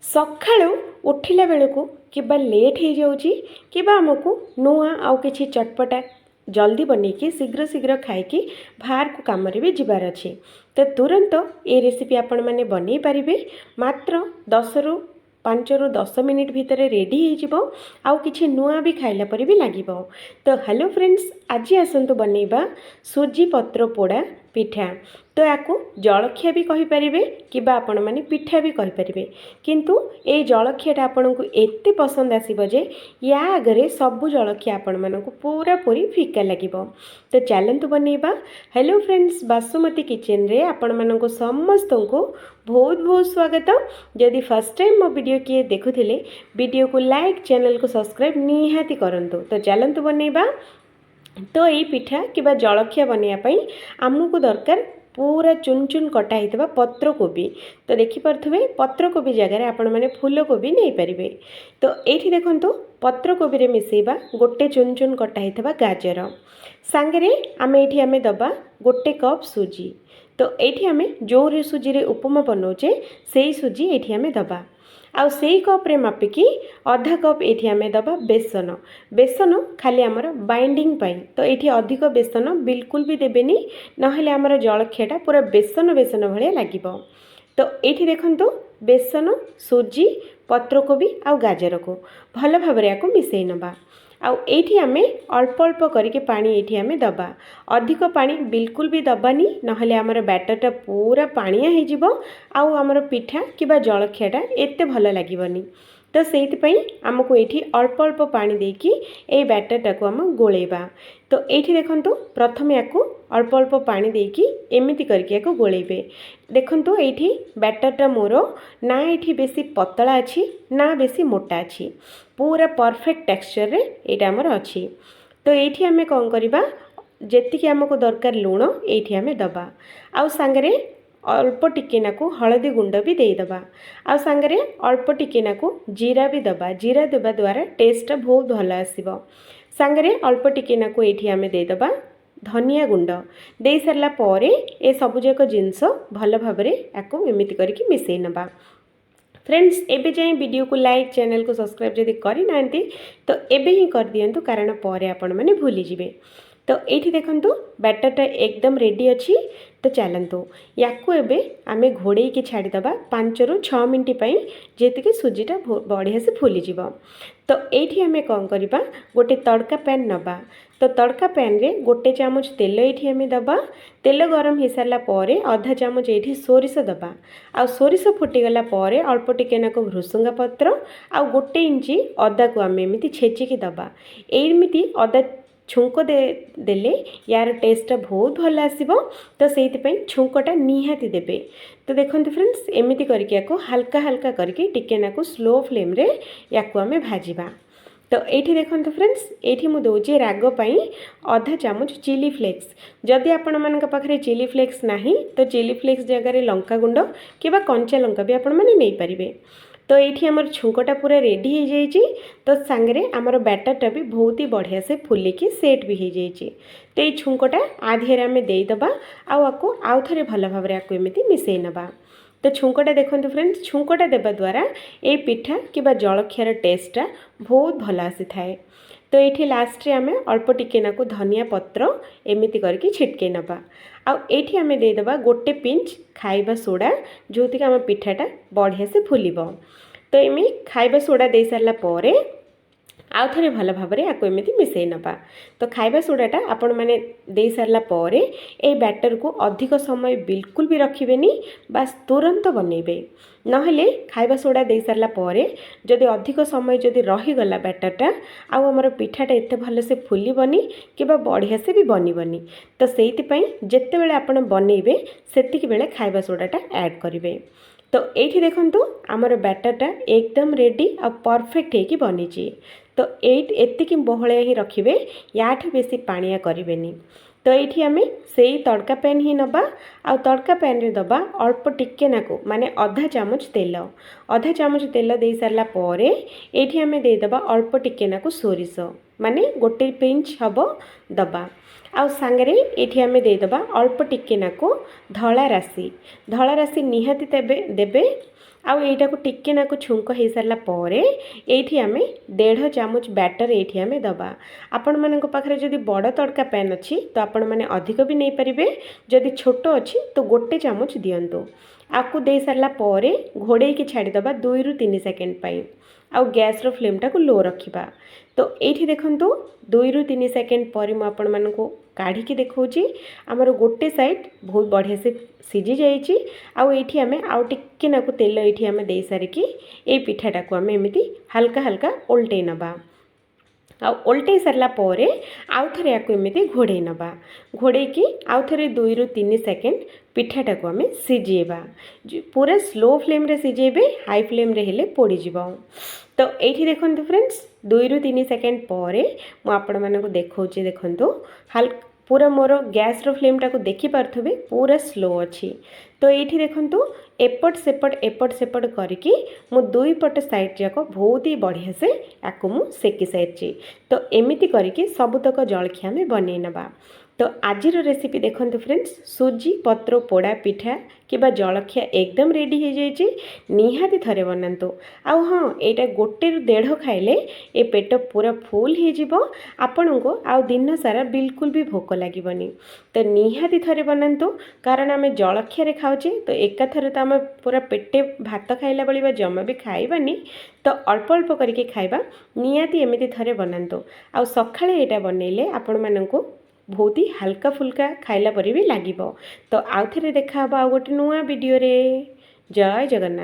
ସକାଳୁ ଉଠିଲା ବେଳକୁ କିବା ଲେଟ୍ ହେଇଯାଉଛି କିବା ଆମକୁ ନୂଆ ଆଉ କିଛି ଚଟପଟା ଜଲ୍ଦି ବନେଇକି ଶୀଘ୍ର ଶୀଘ୍ର ଖାଇକି ବାହାରକୁ କାମରେ ବି ଯିବାର ଅଛି। ତ ତୁରନ୍ତ ଏ ରେସିପି ଆପଣମାନେ ବନେଇ ପାରିବେ। ମାତ୍ର 5ରୁ 10 ମିନିଟ୍ ଭିତରେ ରେଡ଼ି ହେଇଯିବ। ଆଉ କିଛି ନୂଆ ବି ଖାଇଲା ପରେ ବି ଲାଗିବ। ତ ହ୍ୟାଲୋ ଫ୍ରେଣ୍ଡସ୍, ଆଜି ଆସନ୍ତୁ ବନେଇବା ସୁଜି ପତ୍ର ପୋଡ଼ା ପିଠା। ତ ୟାକୁ ଜଳଖିଆ ବି କହିପାରିବେ କିବା ଆପଣମାନେ ପିଠା ବି କହିପାରିବେ। କିନ୍ତୁ এই ଜଳଖିଆଟା ଆପଣଙ୍କୁ ଏତେ ପସନ୍ଦ ଆସିବ ଯେ ୟା ଆଗରେ ସବୁ ଜଳଖିଆ ଆପଣମାନଙ୍କୁ ପୁରାପୁରି ଫିକା ଲାଗିବ। ତ ଚାଲନ୍ତୁ ବନେଇବା। ହ୍ୟାଲୋ ଫ୍ରେଣ୍ଡସ୍, ବାସୁମତୀ କିଚେନରେ ଆପଣମାନଙ୍କୁ ସମସ୍ତଙ୍କୁ ବହୁତ ବହୁତ ସ୍ୱାଗତ। ଯଦି ଫାର୍ଷ୍ଟ ଟାଇମ୍ ମୋ ଭିଡ଼ିଓ କିଏ ଦେଖୁଥିଲେ ଭିଡ଼ିଓକୁ ଲାଇକ୍, ଚ୍ୟାନେଲକୁ ସବସ୍କ୍ରାଇବ୍ ନିହାତି କରନ୍ତୁ। ତ ଚାଲନ୍ତୁ ବନେଇବା। ତ এই ପିଠା କିବା ଜଳଖିଆ ବନେଇବା ପାଇଁ ଆମକୁ ଦରକାର पूरा चुन चुन कटा होता पत्रकोबी। तो देखिपे पत्रकोबी जगार आपने फूलकोबी नहीं पारे। तो ये देखो पत्रकोबी रे मिसेबा गोटे चुन चुन कटा होता गाजर सांगे आम ये दबा गोटे कप सुजी। तो ये आम जो सुजी रे उपमा बनाऊे से सुजी ये आम दबा। आउ से कप्रे मापिकी आधा कप ये आम दबा बेसन। बेसन खाली आमर बाइंडिंग पाई। तो ये अधिक बेसन बिल्कुल भी देबेनी, नहले आमर जलखियाटा पूरा बेसन बेसन भाया लगे। तो ये देखो बेसन, सुजी, पत्रकोबी आउ गाजर को भल भाव मिसई नबा। आउ ये आम अल्प अल्प करके पानी ये आम दबा। अधिक पानी बिल्कुल भी दबानी, नहले आमर बैटरटा पूरा पानिया हो आउ आमर पिठा किबा जलखियाटा एते भल लगिबनी। तो सेइथिपई आमको ये अल्प अल्प पानी देकी ए बैटरटा को आम गोलेबा। तो ये देखो प्रथम या अल्प अल्प पानी देकी एमिति करके गोलेबे। देखंतु ये बैटरटा मोर ना ये बेसी पतला अच्छी ना बेसी मोटा अच्छी, पूरा परफेक्ट टेक्सचर रे एटा हमर अच्छी। तो ये आम कौन करवा जेतिकी आमको दरकार लुण ये आम दबा। आउ सांगरे अल्प टिके नाकू हलदी गुंड भी देदबा। आ सांगरे अल्प टिके नाकू जीरा भी दबा। जीरा देवा द्वारा टेस्ट बहुत भल आसीबो। सांगरे अल्प टिके नाकू ये आम देदबा धनिया गुंड दे सारा पर ए सबुजाक जिनस भल भाव याकू एमिति करके मिसई नबा। फ्रेंड्स, एबे जाए वीडियो को लाइक, चैनल को सब्सक्राइब जदि करि नांती तो एबे ही कर दियंतु, कारण पर आपण माने भूली जिवे। तो ये देखंतु बैटरटा एकदम रेडी अच्छी। तो चलतु याकू एबे आमे घोड़े की छाड़ीदबा 5ରୁ 6 मिनट पाई, जेतिके सुजीटा बढ़िया से फुलीजिव। तो ये आम कौन करवा गोटे तड़का पैन नबा। तो तड़का पैन रे गोटे चामच तेल ये आम दबा। तेल गरम हो सारा पर आधा चामच ये सोरिष दबा। आ सोरिष फुटीगला पर अल्प टिके नाक भृसुंगा पत्र आ गोटे इंची अदा को आम एमती छेचिकी दबा। एमती अदा छुंक देले यार टेस्टा बहुत भल आसीबो। तो सेइथिपई छुंकटा निहाती देबे। तो देखंतु फ्रेंड्स, एमिति करके याको हल्का हल्का करके टिके नाको स्लो फ्लेम रे याको आमे भाजिबा। तो ये देखंतु फ्रेंड्स, ये मु दउची राग पई आधा चामच चिली फ्लेक्स। जदि आपण मानक पाखरे चिली फ्लेक्स नाही तो चिली फ्लेक्स जगह लंका गुंड किबा कंचा लंका भी आपण माने नै परिबे। तो ये आमर छुंकटा पूरा रेडी हो जाइए। तो सांगरे आमर बैटरटा भी बहुत ही बढ़िया से फुलिकी सेट भी हो जाइए। तो ये छुंकटा आधिरे आम देदबा आपको आउ थे भल भाव एमती मिसई नबा। तो छुंकटा देखो फ्रेंड्स, छुंकटा देवा द्वारा ये पिठा किबा जलखियार टेस्टा बहुत भल आसी थाए। तो ये लास्ट आम अल्प टिके नाकू धनिया पत्र एमिति करके छिटके नबा। आउ ये आम देदबा गोटे पिंच खाइबा सोडा, जो आम पिठाटा बढ़िया से फुलिबो। तो एमि खाइबा सोडा दे सारा पर आउ थे भल भाव आपको एमती मिसई नबा। तो खाइबा सोडाटा आपण मैंने दे सारा पर ए बैटर को अधिक समय बिल्कुल भी रखिबेनी, बास तुरंत बनइबे। नहले खाइबा सोडा दे सारा पर जदि अधिक समय जदि रहीगला बैटरटा आउ आमर पिठाटा एते भल से फुलिबनी किबा बढ़िया से भी बनिबनी। तो सेइथिपई जेते बेले आपण बनइबे सेतिकी बेले खाइबा सोडाटा ऐड करिवे। तो ये देखंतु आमर बैटरटा एकदम रेडी आ परफेक्ट होगी बनीची। तो एतिकी बहलिया ही रखिबे, याठू बेसी पानिया करिवेनी। तो ये आम से तड़का पैन ही नबा। आ तड़का पैन रे दबा अल्प टिके नाकू माने आधा चामच तेल। आधा चामच तेल दे सारा पर ये आम देदबा अल्प टिके नाकू सोरिष। माने गोटे पिंच हम दबा आउ सांगरे एठी आमे दे दबा अल्प टिके नाको धला राशि निहाती देबे आउ एटा को टिके नाको छुंक हो सारा पर एठी आमे 1.5 चामच बैटर एठी आमे दबा। आपण मानक पाखरे जदि बड़ तड़का पैन अच्छी तो आपण माने अधिक भी नहीं पारिबे, जदि छोट अच्छी तो 1 चामच दियंतु। आपको दे सारा पर घोड़े की छाड़ी दबा 2 रु 3 सेकेंड पाई आउ गैस रो फ्लेम टा को लो रखिबा। तो एठी देखंतु 2 रु 3 सेकेंड पर मु आपण मानको काढ़ी की देखौची हमर गोटे साइड बहुत बढ़िया से सीझी जाइए। आउ एठी आमे आउ टिके नाकु तेल एठी आमे दे सारिकी ए पिठाटा को आमे एमिति हल्का हल्का ओल्टे नबा। आउ ओल्टे सारा पर आउ थरे याको एमिति घोड़े नबा। घोड़े की आउ थरे 2 रु 3 सेकेंड पिठाटा को आमे सिझेबा। पूरा स्लो फ्लेम रे सिझेबे, हाई फ्लेम रे हेले पोड़ी जिवो। तो एठी देखंतु फ्रेंड्स 2 रु 3 सेकेंड पर मु आपण मानकु देखौची। देखंतु पूरा मोर गैस रो फ्लेम टा को देखि पारथबे पूरा स्लो अच्छी। तो एठी देखंतु एपट सेपट करके मु दुई पट साइड जाक बहुत ही बढ़िया से याको मु सेकी साइची। तो एमिति करके सबुतक जलखिया में बनै नबा। तो आजिर रेसिपी देखंतु फ्रेंड्स, सुजी पत्र पोड़ा पिठा किबा जलखिया एकदम रेडी हो जाइए। निहाती थरे बनातु। आउ हाँ, एटा 1 रु 1.5 खाइले ए पेट पूरा फुल हो जिवो। आपण को आउ दिन सारा बिल्कुल भी भोक लागबनी। तो निहाती थरे बनातु, कारण आमे जलखिया रे खाउचे तो एका थरे तो आमे पूरा पेटे भात खाइला बळिबा जमा भी खाइबानी। तो अल्प अल्प करके खाइबा। निहाती एमिति थरे बनातु। आउ सखाळे एटा बनैले आपण माननकु बहुत ही हल्का फुल्का खाइला परि भी लागिबो। तो आउ थरे देखा आ गोटे नुआ वीडियो रे। जय जगन्नाथ।